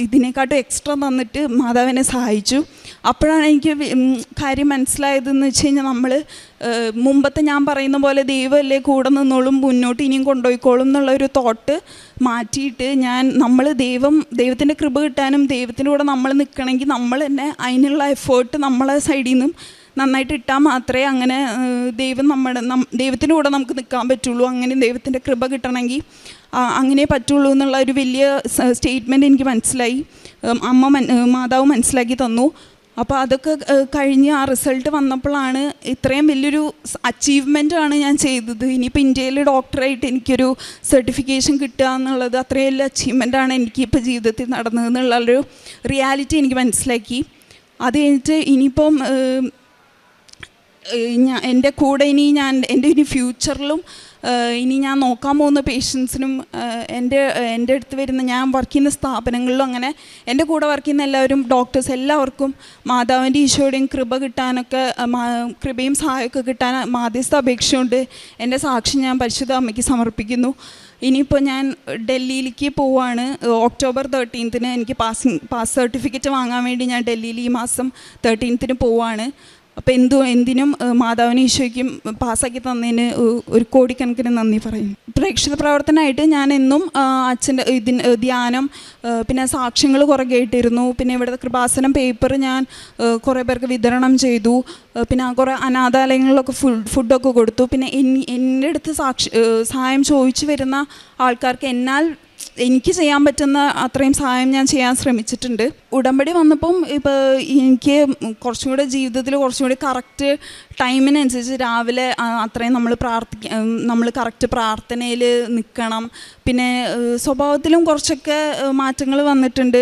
ഇതിനെക്കാട്ടും എക്സ്ട്രാ തന്നിട്ട് മാധവനെ സഹായിച്ചു. അപ്പോഴാണ് എനിക്ക് കാര്യം മനസ്സിലായതെന്ന് വെച്ച് കഴിഞ്ഞാൽ നമ്മൾ മുമ്പത്തെ ഞാൻ പറയുന്ന പോലെ ദൈവമല്ലേ കൂടെ നിന്നോളും, മുന്നോട്ട് ഇനിയും കൊണ്ടുപോയിക്കോളും എന്നുള്ളൊരു തോട്ട് മാറ്റിയിട്ട് നമ്മൾ ദൈവത്തിൻ്റെ കൃപ കിട്ടാനും ദൈവത്തിൻ്റെ കൂടെ നമ്മൾ നിൽക്കണമെങ്കിൽ നമ്മൾ തന്നെ അതിനുള്ള എഫേർട്ട് നമ്മളെ സൈഡിൽ നിന്നും നന്നായിട്ട് ഇട്ടാൽ മാത്രമേ അങ്ങനെ ദൈവത്തിൻ്റെ കൂടെ നമുക്ക് നിൽക്കാൻ പറ്റുള്ളൂ. അങ്ങനെ ദൈവത്തിൻ്റെ കൃപ കിട്ടണമെങ്കിൽ അങ്ങനെ പറ്റുള്ളൂ എന്നുള്ള ഒരു വലിയ സ്റ്റേറ്റ്മെൻറ്റ് എനിക്ക് മനസ്സിലായി, മാതാവ് മനസ്സിലാക്കി തന്നു. അപ്പോൾ അതൊക്കെ കഴിഞ്ഞ് ആ റിസൾട്ട് വന്നപ്പോഴാണ് ഇത്രയും വലിയൊരു അച്ചീവ്മെൻറ്റാണ് ഞാൻ ചെയ്തത്. ഇനിയിപ്പോൾ ഇന്ത്യയിൽ ഡോക്ടറായിട്ട് എനിക്കൊരു സർട്ടിഫിക്കേഷൻ കിട്ടുക എന്നുള്ളത് അത്രയും വലിയ അച്ചീവ്മെൻറ്റാണ് എനിക്കിപ്പോൾ ജീവിതത്തിൽ നടന്നതെന്നുള്ളൊരു റിയാലിറ്റി എനിക്ക് മനസ്സിലാക്കി. അത് കഴിഞ്ഞിട്ട് ഇനിയിപ്പം എൻ്റെ കൂടെ എൻ്റെ ഇനി ഫ്യൂച്ചറിലും ഇനി ഞാൻ നോക്കാൻ പോകുന്ന പേഷ്യൻസിനും എൻ്റെ അടുത്ത് വരുന്ന ഞാൻ വർക്ക് ചെയ്യുന്ന സ്ഥാപനങ്ങളിലും അങ്ങനെ എൻ്റെ കൂടെ വർക്ക് ചെയ്യുന്ന എല്ലാവരും ഡോക്ടേഴ്സ് എല്ലാവർക്കും മാതാവിൻ്റെ ഈശോയുടെയും കൃപ കിട്ടാനൊക്കെ കൃപയും സഹായമൊക്കെ കിട്ടാൻ മാധ്യസ്ഥ അപേക്ഷയുണ്ട്. എൻ്റെ സാക്ഷി ഞാൻ പരിശുദ്ധ അമ്മയ്ക്ക് സമർപ്പിക്കുന്നു. ഇനിയിപ്പോൾ ഞാൻ ഡൽഹിയിലേക്ക് പോവാണ്. ഒക്ടോബർ 13 എനിക്ക് പാസ് സർട്ടിഫിക്കറ്റ് വാങ്ങാൻ വേണ്ടി ഞാൻ ഡൽഹിയിൽ ഈ മാസം 13 പോവാണ്. അപ്പോൾ എന്തിനും മാതാവിന് ഈശോയ്ക്കും പാസ്സാക്കി തന്നതിന് ഒരു കോടിക്കണക്കിന് നന്ദി പറയുന്നു. പ്രേക്ഷിത പ്രവർത്തനമായിട്ട് ഞാൻ എന്നും അച്ഛൻ്റെ ധ്യാനം, പിന്നെ സാക്ഷ്യങ്ങൾ കുറേ കേട്ടിരുന്നു. പിന്നെ ഇവിടുത്തെ കൃപാസനം പേപ്പർ ഞാൻ കുറേ പേർക്ക് വിതരണം ചെയ്തു. പിന്നെ കുറേ അനാഥാലയങ്ങളിലൊക്കെ ഫുഡൊക്കെ കൊടുത്തു. പിന്നെ എൻ്റെ അടുത്ത് സഹായം ചോദിച്ചു വരുന്ന ആൾക്കാർക്ക് എനിക്ക് ചെയ്യാൻ പറ്റുന്ന അത്രയും സഹായം ഞാൻ ചെയ്യാൻ ശ്രമിച്ചിട്ടുണ്ട്. ഉടമ്പടി വന്നപ്പം ഇപ്പോൾ എനിക്ക് കുറച്ചും കൂടെ ജീവിതത്തിൽ കുറച്ചും കൂടി കറക്റ്റ് ടൈമിനനുസരിച്ച് രാവിലെ അത്രയും നമ്മൾ കറക്റ്റ് പ്രാർത്ഥനയിൽ നിൽക്കണം. പിന്നെ സ്വഭാവത്തിലും കുറച്ചൊക്കെ മാറ്റങ്ങൾ വന്നിട്ടുണ്ട്.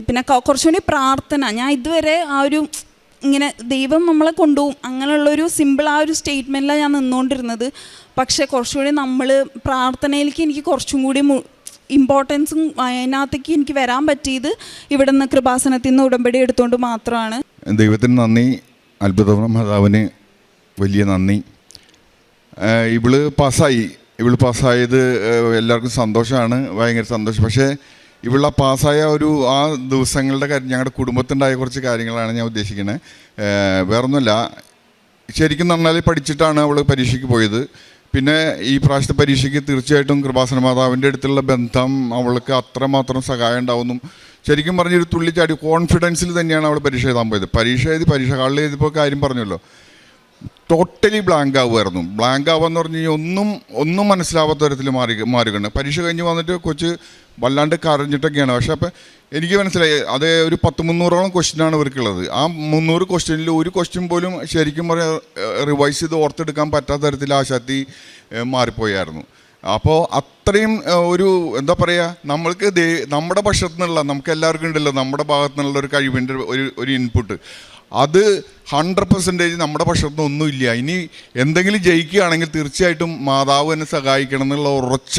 പിന്നെ കുറച്ചുകൂടി പ്രാർത്ഥന, ഞാൻ ഇതുവരെ ഇങ്ങനെ ദൈവം നമ്മളെ കൊണ്ടുപോകും അങ്ങനെയുള്ളൊരു സിമ്പിൾ ഒരു സ്റ്റേറ്റ്മെൻറ്റിലാണ് ഞാൻ നിന്നുകൊണ്ടിരുന്നത്. പക്ഷേ കുറച്ചുകൂടി നമ്മൾ പ്രാർത്ഥനയിലേക്ക് എനിക്ക് കുറച്ചും കൂടി ഇമ്പോർട്ടൻസും അതിനകത്തേക്ക് എനിക്ക് വരാൻ പറ്റിയത് ഇവിടെ നിന്ന് കൃപാസനത്തിൽ നിന്ന് ഉടമ്പടി എടുത്തുകൊണ്ട് മാത്രമാണ്. ദൈവത്തിന് നന്ദി, അത്ഭുത മാതാവിന് വലിയ നന്ദി. ഇവള് പാസ്സായത് എല്ലാവർക്കും സന്തോഷമാണ്, ഭയങ്കര സന്തോഷം. പക്ഷേ ഇവളെ പാസ്സായ ആ ദിവസങ്ങളുടെ കാര്യം, ഞങ്ങളുടെ കുടുംബത്തിനുണ്ടായ കുറച്ച് കാര്യങ്ങളാണ് ഞാൻ ഉദ്ദേശിക്കുന്നത്. വേറൊന്നുമില്ല, ശരിക്കും നന്നായി പഠിച്ചിട്ടാണ് അവൾ പരീക്ഷയ്ക്ക് പോയത്. പിന്നെ ഈ പ്രാവശ്യത്തെ പരീക്ഷയ്ക്ക് തീർച്ചയായിട്ടും കൃപാസന മാതാവിൻ്റെ അടുത്തുള്ള ബന്ധം അവൾക്ക് അത്രമാത്രം സഹായം ഉണ്ടാവുന്നു. ശരിക്കും പറഞ്ഞൊരു തുള്ളിച്ചാടി കോൺഫിഡൻസിൽ തന്നെയാണ് അവൾ പരീക്ഷ എഴുതാൻ പോയത്. പരീക്ഷ ഹാളിൽ എഴുതിയപ്പോൾ കാര്യം പറഞ്ഞല്ലോ, ടോട്ടലി ബ്ലാങ്ക് ആവുമായിരുന്നു. ബ്ലാങ്ക് ആവുകയെന്ന് പറഞ്ഞു കഴിഞ്ഞാൽ ഒന്നും മനസ്സിലാവാത്ത തരത്തിൽ മാറുകയാണ്. പരീക്ഷ കഴിഞ്ഞ് വന്നിട്ട് കൊച്ച് വല്ലാണ്ട് കരഞ്ഞിട്ടൊക്കെയാണ്. പക്ഷേ അപ്പം എനിക്ക് മനസ്സിലായി, അത് ഒരു 100-300ഓളം ക്വസ്റ്റ്യനാണ് ഇവർക്കുള്ളത്. ആ 300 ക്വസ്റ്റ്യനിൽ ഒരു ക്വസ്റ്റ്യൻ പോലും ശരിക്കും റിവൈസ് ചെയ്ത് ഓർത്തെടുക്കാൻ പറ്റാത്ത തരത്തിൽ ആ ശക്തി മാറിപ്പോയായിരുന്നു. അപ്പോൾ അത്രയും എന്താ പറയുക, നമ്മൾക്ക് നമ്മുടെ പക്ഷത്തു നിന്നുള്ള, നമുക്ക് എല്ലാവർക്കും ഉണ്ടല്ലോ നമ്മുടെ ഭാഗത്തു നിന്നുള്ള ഒരു കഴിവിൻ്റെ ഒരു ഇൻപുട്ട്, അത് 100% നമ്മുടെ പക്ഷത്തുനിന്ന് ഒന്നുമില്ല. ഇനി എന്തെങ്കിലും ജയിക്കുകയാണെങ്കിൽ തീർച്ചയായിട്ടും മാതാവ് എന്നെ സഹായിക്കണം എന്നുള്ള ഉറച്ച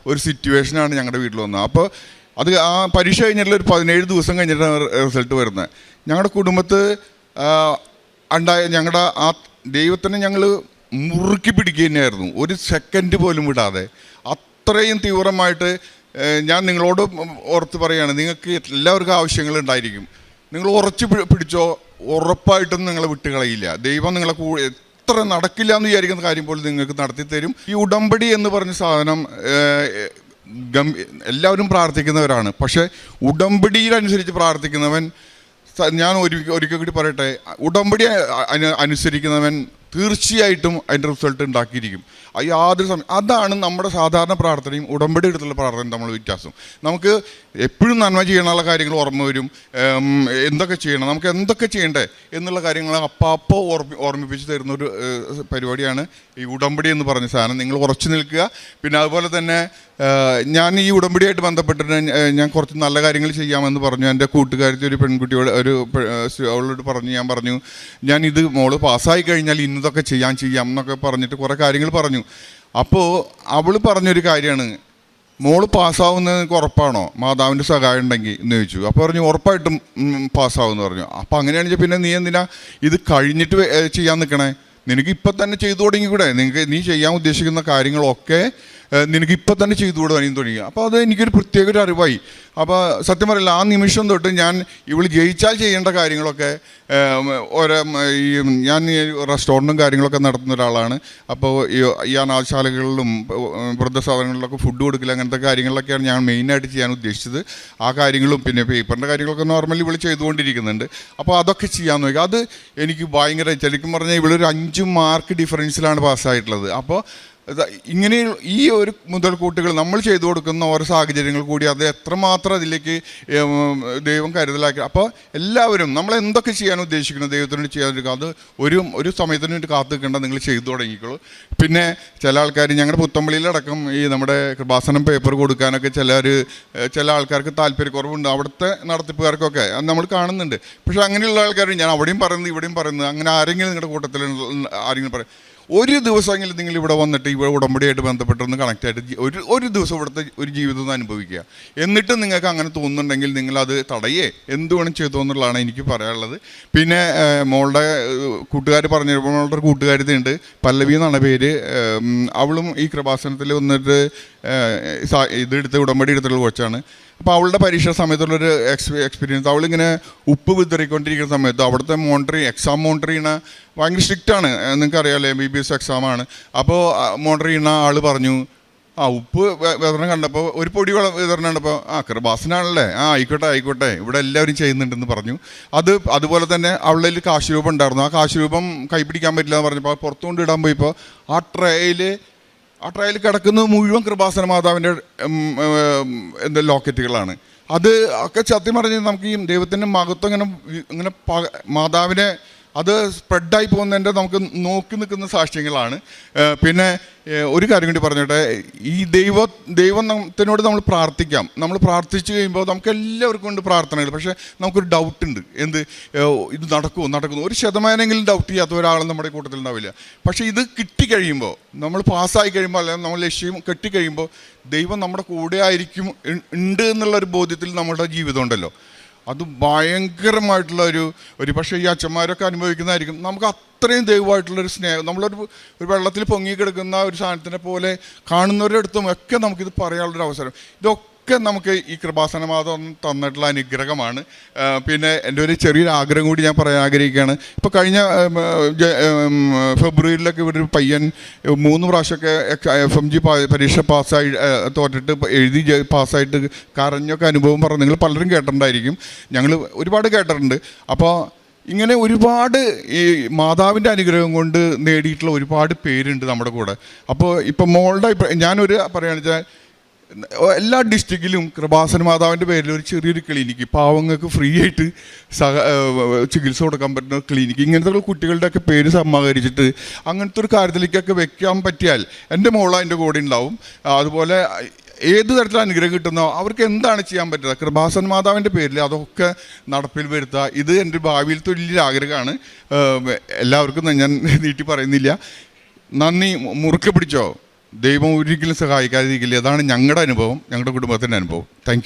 ഒരു സിറ്റുവേഷനാണ് ഞങ്ങളുടെ വീട്ടിൽ വന്നത്. അപ്പോൾ അത് ആ പരീക്ഷ കഴിഞ്ഞിട്ടുള്ള ഒരു 17 ദിവസം കഴിഞ്ഞിട്ടാണ് റിസൾട്ട് വരുന്നത്. ഞങ്ങളുടെ കുടുംബത്ത് ഞങ്ങളുടെ ആ ദൈവത്തിനെ ഞങ്ങൾ മുറുക്കി പിടിക്കുക തന്നെയായിരുന്നു, ഒരു സെക്കൻഡ് പോലും വിടാതെ. അത്രയും തീവ്രമായിട്ട് ഞാൻ നിങ്ങളോട് ഓർത്ത് പറയുകയാണ്, നിങ്ങൾക്ക് എല്ലാവർക്കും ആവശ്യങ്ങളുണ്ടായിരിക്കും, നിങ്ങൾ ഉറച്ചു പിടിച്ചോ, ഉറപ്പായിട്ടും നിങ്ങളെ വിട്ടുകളയില്ല. ദൈവം നിങ്ങളെ എത്ര നടക്കില്ല എന്ന് വിചാരിക്കുന്ന കാര്യം പോലും നിങ്ങൾക്ക് നടത്തി തരും. ഈ ഉടമ്പടി എന്ന് പറഞ്ഞ സാധനം എല്ലാവരും പ്രാർത്ഥിക്കുന്നവരാണ്. പക്ഷേ ഉടമ്പടിയിലനുസരിച്ച് പ്രാർത്ഥിക്കുന്നവൻ, ഞാൻ ഒരിക്കൽ കൂടി പറയട്ടെ, ഉടമ്പടി അനുസരിക്കുന്നവൻ തീർച്ചയായിട്ടും അതിൻ്റെ റിസൾട്ട് ഉണ്ടാക്കിയിരിക്കും. യാതൊരു അതാണ് നമ്മുടെ സാധാരണ പ്രാർത്ഥനയും ഉടമ്പടി എടുത്തുള്ള പ്രാർത്ഥനയും തമ്മിൽ വ്യത്യാസം. നമുക്ക് എപ്പോഴും നന്മ ചെയ്യാനുള്ള കാര്യങ്ങൾ ഓർമ്മ വരും, എന്തൊക്കെ ചെയ്യണം, നമുക്ക് എന്തൊക്കെ ചെയ്യണ്ടേ എന്നുള്ള കാര്യങ്ങൾ അപ്പോൾ ഓർമ്മിപ്പിച്ച് തരുന്നൊരു പരിപാടിയാണ് ഈ ഉടമ്പടി എന്ന് പറഞ്ഞ സാധനം. നിങ്ങൾ ഉറച്ചു നിൽക്കുക. പിന്നെ അതുപോലെ തന്നെ ഞാൻ ഈ ഉടമ്പടിയായിട്ട് ബന്ധപ്പെട്ടിട്ട് ഞാൻ കുറച്ച് നല്ല കാര്യങ്ങൾ ചെയ്യാമെന്ന് പറഞ്ഞു. എൻ്റെ കൂട്ടുകാരത്തി ഒരു പെൺകുട്ടിയോട് അവളോട് ഞാൻ പറഞ്ഞു ഞാൻ ഇത് മോള് പാസ്സായി കഴിഞ്ഞാൽ ഇന്നതൊക്കെ ചെയ്യാം എന്നൊക്കെ പറഞ്ഞിട്ട് കുറേ കാര്യങ്ങൾ പറഞ്ഞു. അപ്പോൾ അവൾ പറഞ്ഞൊരു കാര്യമാണ്, മോള് പാസ്സാവുന്നത് നിങ്ങൾക്ക് ഉറപ്പാണോ, മാതാവിൻ്റെ സഹായം ഉണ്ടെങ്കിൽ എന്ന് ചോദിച്ചു. അപ്പോൾ പറഞ്ഞു ഉറപ്പായിട്ടും പാസ്സാവുമെന്ന് പറഞ്ഞു. അപ്പോൾ അങ്ങനെയാണെങ്കിൽ പിന്നെ നീ എന്തിനാ ഇത് കഴിഞ്ഞിട്ട് ചെയ്യാൻ നിൽക്കണേ, നിനക്ക് ഇപ്പം തന്നെ ചെയ്തു തുടങ്ങിക്കൂടെ, നീ ചെയ്യാൻ ഉദ്ദേശിക്കുന്ന കാര്യങ്ങളൊക്കെ നിനക്ക് ഇപ്പം തന്നെ ചെയ്തു കൊടുക്കാൻ തുടങ്ങി. അപ്പോൾ അത് എനിക്കൊരു പ്രത്യേക ഒരു അറിവായി. അപ്പോൾ സത്യം പറയില്ല, ആ നിമിഷം തൊട്ട് ഞാൻ ഇവൾ ജയിച്ചാൽ ചെയ്യേണ്ട കാര്യങ്ങളൊക്കെ ഞാൻ റെസ്റ്റോറൻറ്റും കാര്യങ്ങളൊക്കെ നടത്തുന്ന ഒരാളാണ്. അപ്പോൾ ഈ അനാഥശാലകളിലും വൃദ്ധസാധനങ്ങളിലൊക്കെ ഫുഡ് കൊടുക്കില്ല, അങ്ങനത്തെ കാര്യങ്ങളിലൊക്കെയാണ് ഞാൻ മെയിനായിട്ട് ചെയ്യാൻ ഉദ്ദേശിച്ചത്. ആ കാര്യങ്ങളും പിന്നെ പേപ്പറിൻ്റെ കാര്യങ്ങളൊക്കെ നോർമലി ഇവൾ ചെയ്തുകൊണ്ടിരിക്കുന്നുണ്ട്. അപ്പോൾ അതൊക്കെ ചെയ്യാൻ നോക്കി. അത് എനിക്ക് ഭയങ്കര, ശരിക്കും പറഞ്ഞാൽ ഇവളൊരു 5 മാർക്ക് ഡിഫറൻസിലാണ് പാസ്സായിട്ടുള്ളത്. അപ്പോൾ ഇങ്ങനെ ഈ ഒരു മുതൽക്കൂട്ടുകൾ നമ്മൾ ചെയ്തു കൊടുക്കുന്ന ഓരോ സാഹചര്യങ്ങൾ കൂടി അത് എത്രമാത്രം അതിലേക്ക് ദൈവം കരുതലാക്കി. അപ്പോൾ എല്ലാവരും നമ്മൾ എന്തൊക്കെ ചെയ്യാൻ ഉദ്ദേശിക്കണം ദൈവത്തിനോട് ചെയ്യാതിരിക്കുക, അത് ഒരു സമയത്തിന് വേണ്ടി കാത്തു നിൽക്കേണ്ട, നിങ്ങൾ ചെയ്തു തുടങ്ങിക്കോളൂ. പിന്നെ ചില ആൾക്കാർ ഞങ്ങളുടെ പുത്തമ്പള്ളിയിലടക്കം ഈ നമ്മുടെ കൃപാസനം പേപ്പർ കൊടുക്കാനൊക്കെ ചില ആൾക്കാർക്ക് താല്പര്യക്കുറവുണ്ട്, അവിടുത്തെ നടത്തിപ്പുകാർക്കൊക്കെ അത് നമ്മൾ കാണുന്നുണ്ട്. പക്ഷേ അങ്ങനെയുള്ള ആൾക്കാർ, ഞാൻ അവിടെയും പറയുന്നത് ഇവിടെയും പറയുന്നത്, അങ്ങനെ ആരെങ്കിലും നിങ്ങളുടെ കൂട്ടത്തിൽ ആരെങ്കിലും പറയും ഒരു ദിവസമെങ്കിലും നിങ്ങൾ ഇവിടെ വന്നിട്ട് ഇവിടെ ഉടമ്പടിയായിട്ട് ബന്ധപ്പെട്ടൊന്ന് കണക്റ്റ് ആയിട്ട് ഒരു ദിവസം ഇവിടുത്തെ ഒരു ജീവിതം ഒന്ന് അനുഭവിക്കുക. എന്നിട്ട് നിങ്ങൾക്ക് അങ്ങനെ തോന്നുന്നുണ്ടെങ്കിൽ നിങ്ങളത് തടയേ എന്ത് വേണം ചെയ്തോ എന്നുള്ളതാണ് എനിക്ക് പറയാനുള്ളത്. പിന്നെ മോളുടെ കൂട്ടുകാർ പറഞ്ഞപ്പോൾ മോളുടെ ഒരു കൂട്ടുകാരിയുണ്ട്, പല്ലവി എന്നാണ് പേര്. അവളും ഈ കൃപാസനത്തിൽ വന്നിട്ട് ഇതെടുത്ത് ഉടമ്പടി എടുത്തുള്ള കൊച്ചാണ്. അപ്പോൾ അവളുടെ പരീക്ഷ സമയത്തുള്ളൊരു എക്സ്പീരിയൻസ്, അവളിങ്ങനെ ഉപ്പ് വിതറിക്കൊണ്ടിരിക്കുന്ന സമയത്ത് അവിടുത്തെ എക്സാം മോണിറ്റർ ചെയ്യണ ഭയങ്കര സ്ട്രിക്റ്റാണ്, നിങ്ങൾക്കറിയാമല്ലേ, MBBS എക്സാമാണ്. അപ്പോൾ മോണിറ്റർ ചെയ്യുന്ന ആൾ പറഞ്ഞു, ഉപ്പ് വിതരണം കണ്ടപ്പോൾ ഒരു പൊടി വിതരണം കണ്ടപ്പോൾ കൃപാസനാണല്ലേ, ആയിക്കോട്ടെ ഇവിടെ എല്ലാവരും ചെയ്യുന്നുണ്ടെന്ന് പറഞ്ഞു. അതുപോലെ തന്നെ അവളുടെ കാശ് രൂപം ഉണ്ടായിരുന്നു. ആ കാശ് രൂപം കൈപ്പിടിക്കാൻ പറ്റില്ല എന്ന് പറഞ്ഞപ്പോൾ പുറത്തുകൊണ്ട് ഇടാൻ പോയപ്പോൾ ആ ട്രയൽ കിടക്കുന്നത് മുഴുവൻ കൃപാസന മാതാവിൻ്റെ ലോക്കറ്റുകളാണ്. അത് ഒക്കെ സത്യം പറഞ്ഞ് നമുക്ക് ഈ ദൈവത്തിൻ്റെ മഹത്വം ഇങ്ങനെ മാതാവിനെ അത് സ്പ്രെഡായി പോകുന്നതിൻ്റെ നമുക്ക് നോക്കി നിൽക്കുന്ന സാക്ഷ്യങ്ങളാണ്. പിന്നെ ഒരു കാര്യം കൂടി പറഞ്ഞോട്ടെ, ഈ ദൈവത്തിനോട് നമ്മൾ പ്രാർത്ഥിക്കാം. നമ്മൾ പ്രാർത്ഥിച്ചു കഴിയുമ്പോൾ നമുക്ക് എല്ലാവർക്കും ഉണ്ട് പ്രാർത്ഥനകൾ. പക്ഷേ നമുക്കൊരു ഡൗട്ട് ഉണ്ട്, ഇത് നടക്കുമോ? ഒരു ശതമാനമെങ്കിലും ഡൗട്ട് ചെയ്യാത്ത ഒരാളും നമ്മുടെ കൂട്ടത്തിൽ ഉണ്ടാവില്ല. പക്ഷേ ഇത് കിട്ടിക്കഴിയുമ്പോൾ, നമ്മൾ പാസ്സായി കഴിയുമ്പോൾ, അല്ലെങ്കിൽ നമ്മൾ ലക്ഷ്യം കെട്ടിക്കഴിയുമ്പോൾ ദൈവം നമ്മുടെ കൂടെ ഉണ്ട് എന്നുള്ളൊരു ബോധ്യത്തിൽ നമ്മുടെ ജീവിതം ഉണ്ടല്ലോ, അത് ഭയങ്കരമായിട്ടുള്ള ഒരു പക്ഷേ ഈ അച്ഛന്മാരൊക്കെ അനുഭവിക്കുന്നതായിരിക്കും. നമുക്ക് അത്രയും ദൈവമായിട്ടുള്ളൊരു സ്നേഹം, നമ്മളൊരു വെള്ളത്തിൽ പൊങ്ങിക്കിടക്കുന്ന ഒരു സാധനത്തിനെ പോലെ കാണുന്നവരുടെ അടുത്തും ഒക്കെ നമുക്കിത് പറയാനുള്ളൊരു അവസരം, ഇതൊക്കെ നമുക്ക് ഈ കൃപാസന മാതം തന്നിട്ടുള്ള അനുഗ്രഹമാണ്. പിന്നെ എൻ്റെ ഒരു ചെറിയൊരു ആഗ്രഹം കൂടി ഞാൻ പറയാൻ ആഗ്രഹിക്കുകയാണ്. ഇപ്പോൾ കഴിഞ്ഞ ഫെബ്രുവരിയിലൊക്കെ ഒരു പയ്യൻ 3 പ്രാവശ്യമൊക്കെ FMG പരീക്ഷ പാസ്സായി തോറ്റിട്ട് എഴുതി പാസ്സായിട്ട് കരഞ്ഞൊക്കെ അനുഭവം പറഞ്ഞു. നിങ്ങൾ പലരും കേട്ടിട്ടുണ്ടായിരിക്കും, ഞങ്ങൾ ഒരുപാട് കേട്ടിട്ടുണ്ട്. അപ്പോൾ ഇങ്ങനെ ഒരുപാട് ഈ മാതാവിൻ്റെ അനുഗ്രഹം കൊണ്ട് നേടിയിട്ടുള്ള ഒരുപാട് പേരുണ്ട് നമ്മുടെ കൂടെ. അപ്പോൾ ഇപ്പോൾ മോളുടെ ഞാനൊരു പറയുകയാണെന്ന് വെച്ചാൽ എല്ലാ ഡിസ്ട്രിക്റ്റിലും കൃപാസന മാതാവിൻ്റെ പേരിൽ ഒരു ചെറിയൊരു ക്ലിനിക്ക്, പാവങ്ങൾക്ക് ഫ്രീ ആയിട്ട് ചികിത്സ കൊടുക്കാൻ പറ്റുന്ന ക്ലിനിക്ക്, ഇങ്ങനത്തെ കുട്ടികളുടെയൊക്കെ പേര് സമാഹരിച്ചിട്ട് അങ്ങനത്തെ ഒരു കാര്യത്തിലേക്കൊക്കെ വെക്കാൻ പറ്റിയാൽ എൻ്റെ മോൾ അതിൻ്റെ കൂടെ ഉണ്ടാവും. അതുപോലെ ഏത് തരത്തിലുള്ള അനുഗ്രഹം കിട്ടുന്നോ അവർക്ക് എന്താണ് ചെയ്യാൻ പറ്റുക, കൃപാസന മാതാവിൻ്റെ പേരിൽ അതൊക്കെ നടപ്പിൽ വരുത്തുക. ഇത് എൻ്റെ ഭാവിയിലത്തെ വലിയൊരു ആഗ്രഹമാണ്. എല്ലാവർക്കും ഞാൻ നീട്ടി പറയുന്നില്ല. നന്ദി. മുറുക്കെ പിടിച്ചോ, ദൈവം ഒരിക്കലും സഹായിക്കാതിരിക്കില്ല. അതാണ് ഞങ്ങളുടെ അനുഭവം, ഞങ്ങളുടെ കുടുംബത്തിൻ്റെ അനുഭവം. Thank you.